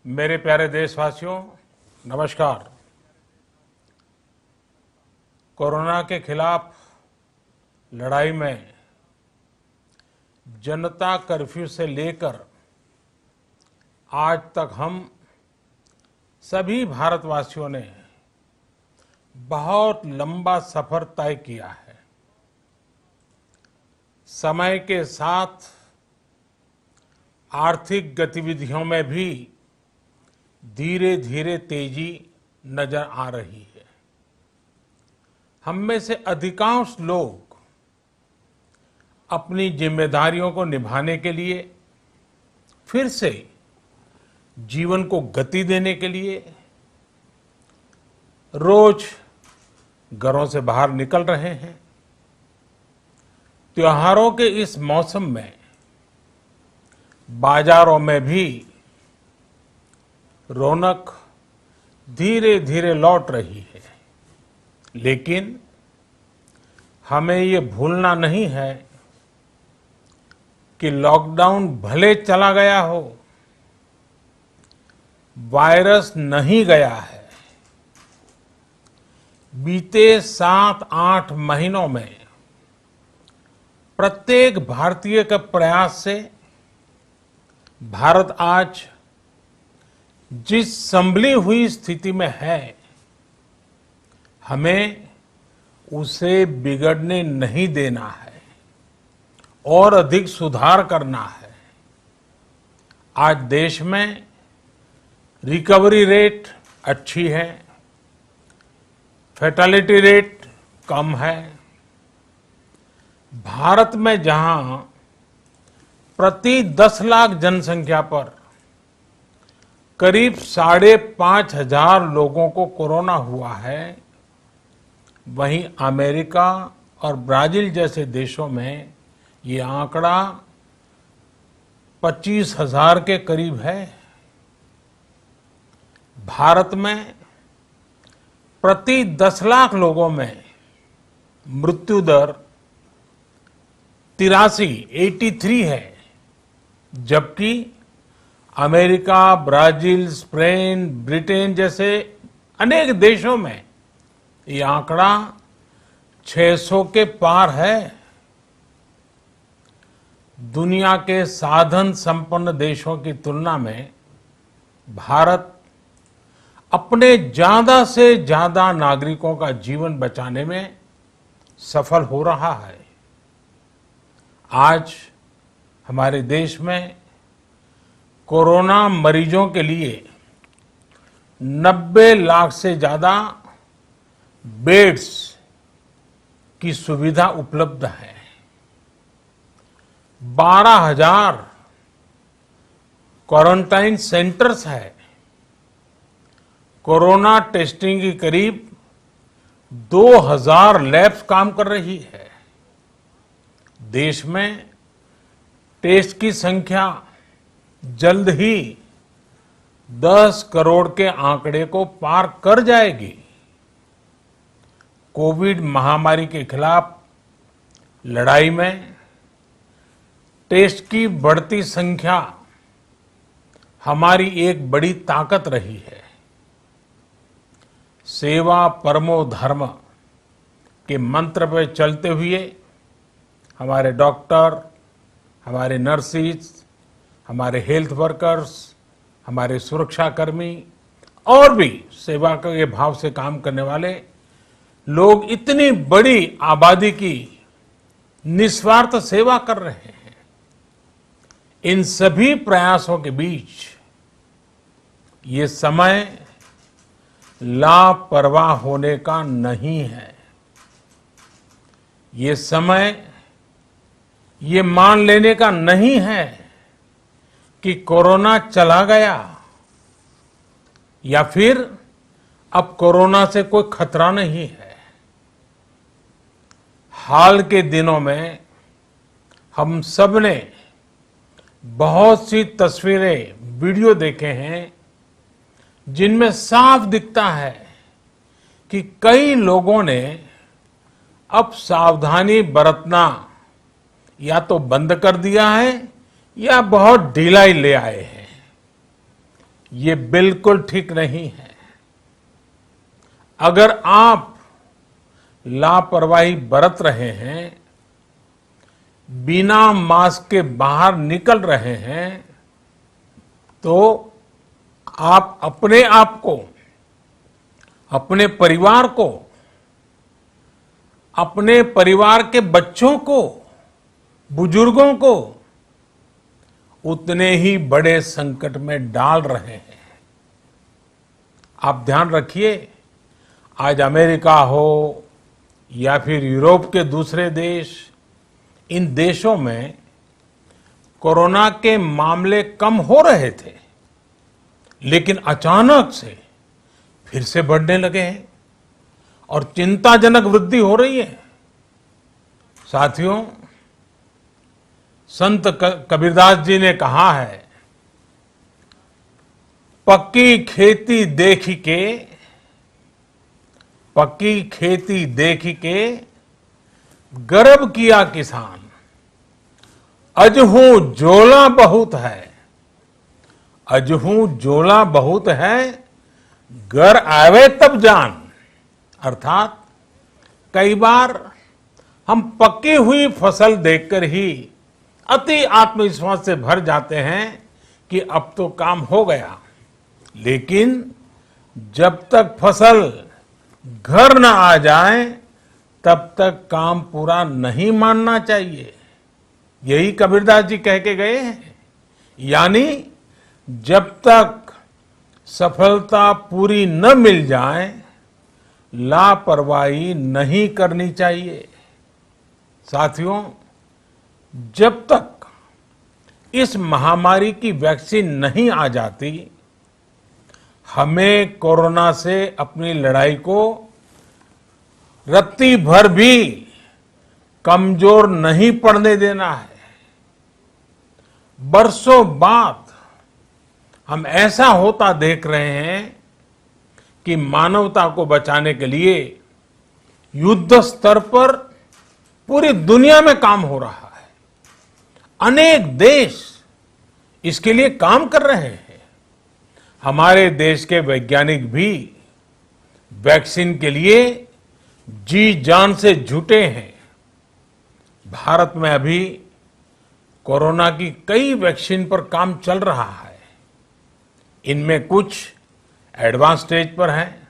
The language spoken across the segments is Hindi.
मेरे प्यारे देशवासियों, नमस्कार। कोरोना के खिलाफ लड़ाई में जनता कर्फ्यू से लेकर आज तक हम सभी भारतवासियों ने बहुत लंबा सफर तय किया है। समय के साथ आर्थिक गतिविधियों में भी धीरे धीरे तेजी नजर आ रही है। हम में से अधिकांश लोग अपनी जिम्मेदारियों को निभाने के लिए, फिर से जीवन को गति देने के लिए रोज घरों से बाहर निकल रहे हैं। त्योहारों के इस मौसम में बाजारों में भी रौनक धीरे धीरे लौट रही है, लेकिन हमें ये भूलना नहीं है कि लॉकडाउन भले चला गया हो, वायरस नहीं गया है। बीते 7-8 महीनों में प्रत्येक भारतीय के प्रयास से भारत आज जिस संभली हुई स्थिति में है, हमें उसे बिगड़ने नहीं देना है और अधिक सुधार करना है। आज देश में रिकवरी रेट अच्छी है, फैटेलिटी रेट कम है। भारत में जहां प्रति 10 लाख जनसंख्या पर करीब 5,500 लोगों को कोरोना हुआ है, वहीं अमेरिका और ब्राजील जैसे देशों में ये आंकड़ा 25,000 के करीब है। भारत में प्रति 10 लाख लोगों में मृत्यु दर 83 है, जबकि अमेरिका, ब्राजील, स्पेन, ब्रिटेन जैसे अनेक देशों में ये आंकड़ा 600 के पार है। दुनिया के साधन संपन्न देशों की तुलना में भारत अपने ज्यादा से ज्यादा नागरिकों का जीवन बचाने में सफल हो रहा है। आज हमारे देश में कोरोना मरीजों के लिए 90 लाख से ज्यादा बेड्स की सुविधा उपलब्ध है। 12,000 क्वारंटाइन सेंटर्स है। कोरोना टेस्टिंग की करीब 2,000 लैब्स काम कर रही है। देश में टेस्ट की संख्या जल्द ही 10 करोड़ के आंकड़े को पार कर जाएगी। कोविड महामारी के खिलाफ लड़ाई में टेस्ट की बढ़ती संख्या हमारी एक बड़ी ताकत रही है। सेवा परमो धर्म के मंत्र पर चलते हुए हमारे डॉक्टर, हमारे नर्सिस, हमारे हेल्थ वर्कर्स, हमारे सुरक्षाकर्मी और भी सेवा के भाव से काम करने वाले लोग इतनी बड़ी आबादी की निस्वार्थ सेवा कर रहे हैं। इन सभी प्रयासों के बीच ये समय लापरवाह होने का नहीं है। ये समय ये मान लेने का नहीं है कि कोरोना चला गया या फिर अब कोरोना से कोई खतरा नहीं है। हाल के दिनों में हम सब ने बहुत सी तस्वीरें, वीडियो देखे हैं जिनमें साफ दिखता है कि कई लोगों ने अब सावधानी बरतना या तो बंद कर दिया है या बहुत ढिलाई ले आए हैं। ये बिल्कुल ठीक नहीं है। अगर आप लापरवाही बरत रहे हैं, बिना मास्क के बाहर निकल रहे हैं, तो आप अपने आप को, अपने परिवार को, अपने परिवार के बच्चों को, बुजुर्गों को उतने ही बड़े संकट में डाल रहे हैं। आप ध्यान रखिए, आज अमेरिका हो या फिर यूरोप के दूसरे देश, इन देशों में कोरोना के मामले कम हो रहे थे, लेकिन अचानक से फिर से बढ़ने लगे हैं और चिंताजनक वृद्धि हो रही है। साथियों, संत कबीरदास जी ने कहा है, पक्की खेती देख के गर्व किया किसान, अजहू जोला बहुत है, घर आवे तब जान। अर्थात कई बार हम पकी हुई फसल देखकर ही अति आत्मविश्वास से भर जाते हैं कि अब तो काम हो गया, लेकिन जब तक फसल घर न आ जाए तब तक काम पूरा नहीं मानना चाहिए। यही कबीरदास जी कह के गए हैं। यानी जब तक सफलता पूरी न मिल जाए, लापरवाही नहीं करनी चाहिए। साथियों, जब तक इस महामारी की वैक्सीन नहीं आ जाती, हमें कोरोना से अपनी लड़ाई को रत्ती भर भी कमजोर नहीं पड़ने देना है। बरसों बाद हम ऐसा होता देख रहे हैं कि मानवता को बचाने के लिए युद्ध स्तर पर पूरी दुनिया में काम हो रहा है। अनेक देश इसके लिए काम कर रहे हैं। हमारे देश के वैज्ञानिक भी वैक्सीन के लिए जी जान से जुटे हैं। भारत में अभी कोरोना की कई वैक्सीन पर काम चल रहा है। इनमें कुछ एडवांस स्टेज पर है,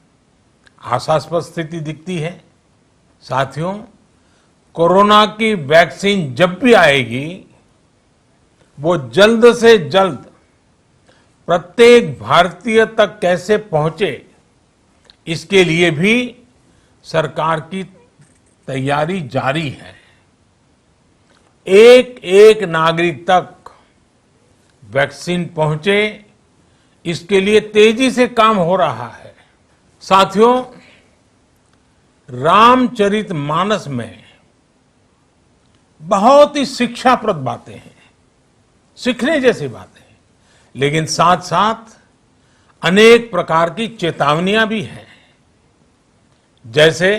आशास्पद स्थिति दिखती है। साथियों, कोरोना की वैक्सीन जब भी आएगी, वो जल्द से जल्द प्रत्येक भारतीय तक कैसे पहुंचे, इसके लिए भी सरकार की तैयारी जारी है। एक एक नागरिक तक वैक्सीन पहुंचे, इसके लिए तेजी से काम हो रहा है। साथियों, रामचरितमानस में बहुत ही शिक्षाप्रद बातें हैं, सीखने जैसी बातें हैं, लेकिन साथ साथ अनेक प्रकार की चेतावनियां भी हैं। जैसे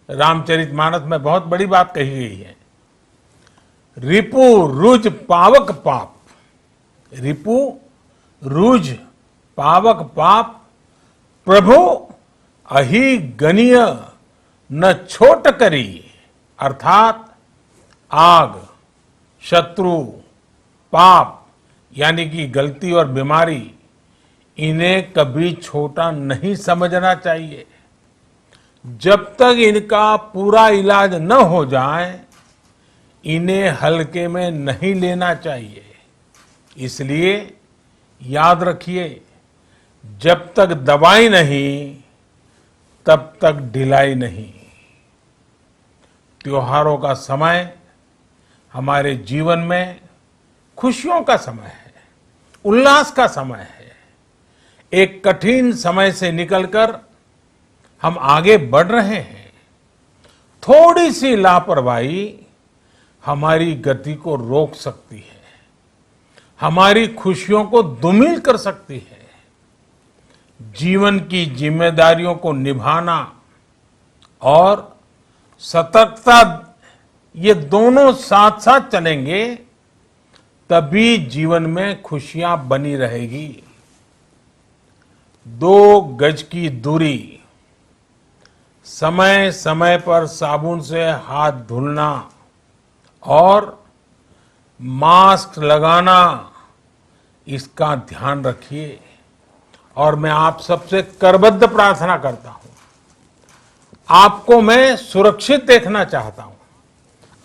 रामचरितमानस में बहुत बड़ी बात कही गई है, रिपु रुज पावक पाप। रिपु रुज पावक पाप, प्रभु अहि गनीय न छोट करी। अर्थात आग, शत्रु, पाप यानी कि गलती और बीमारी, इन्हें कभी छोटा नहीं समझना चाहिए। जब तक इनका पूरा इलाज न हो जाए, इन्हें हल्के में नहीं लेना चाहिए। इसलिए याद रखिए, जब तक दवाई नहीं, तब तक ढिलाई नहीं। त्योहारों का समय हमारे जीवन में खुशियों का समय है, उल्लास का समय है। एक कठिन समय से निकलकर हम आगे बढ़ रहे हैं। थोड़ी सी लापरवाही हमारी गति को रोक सकती है, हमारी खुशियों को धूमिल कर सकती है। जीवन की जिम्मेदारियों को निभाना और सतर्कता, ये दोनों साथ साथ चलेंगे, तभी जीवन में खुशियां बनी रहेगी। 2 गज की दूरी, समय समय पर साबुन से हाथ धुलना और मास्क लगाना, इसका ध्यान रखिए। और मैं आप सबसे करबद्ध प्रार्थना करता हूं, आपको मैं सुरक्षित देखना चाहता हूं,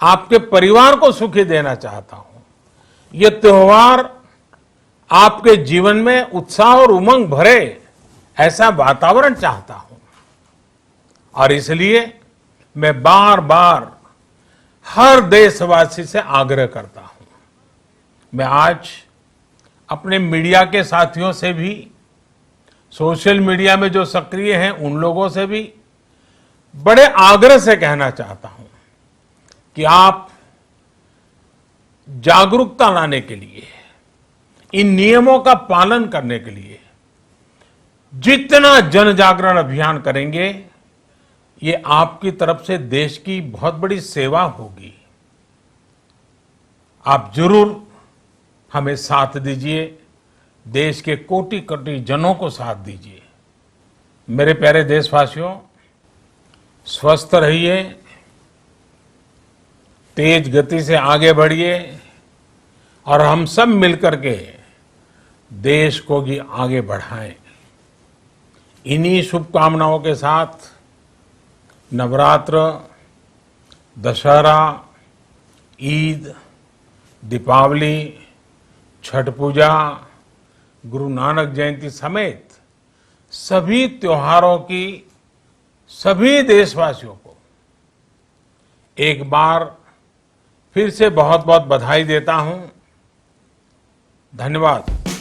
आपके परिवार को सुखी देना चाहता हूं। ये त्योहार आपके जीवन में उत्साह और उमंग भरे ऐसा वातावरण चाहता हूं। और इसलिए मैं बार बार हर देशवासी से आग्रह करता हूं। मैं आज अपने मीडिया के साथियों से भी, सोशल मीडिया में जो सक्रिय हैं उन लोगों से भी बड़े आग्रह से कहना चाहता हूं कि आप जागरूकता लाने के लिए, इन नियमों का पालन करने के लिए जितना जन जागरण अभियान करेंगे, ये आपकी तरफ से देश की बहुत बड़ी सेवा होगी। आप जरूर हमें साथ दीजिए, देश के कोटि कोटि जनों को साथ दीजिए। मेरे प्यारे देशवासियों, स्वस्थ रहिए, तेज गति से आगे बढ़िए और हम सब मिलकर के देश को भी आगे बढ़ाएं। इन्हीं शुभकामनाओं के साथ नवरात्र, दशहरा, ईद, दीपावली, छठ पूजा, गुरु नानक जयंती समेत सभी त्योहारों की सभी देशवासियों को एक बार फिर से बहुत बहुत बधाई देता हूं। धन्यवाद।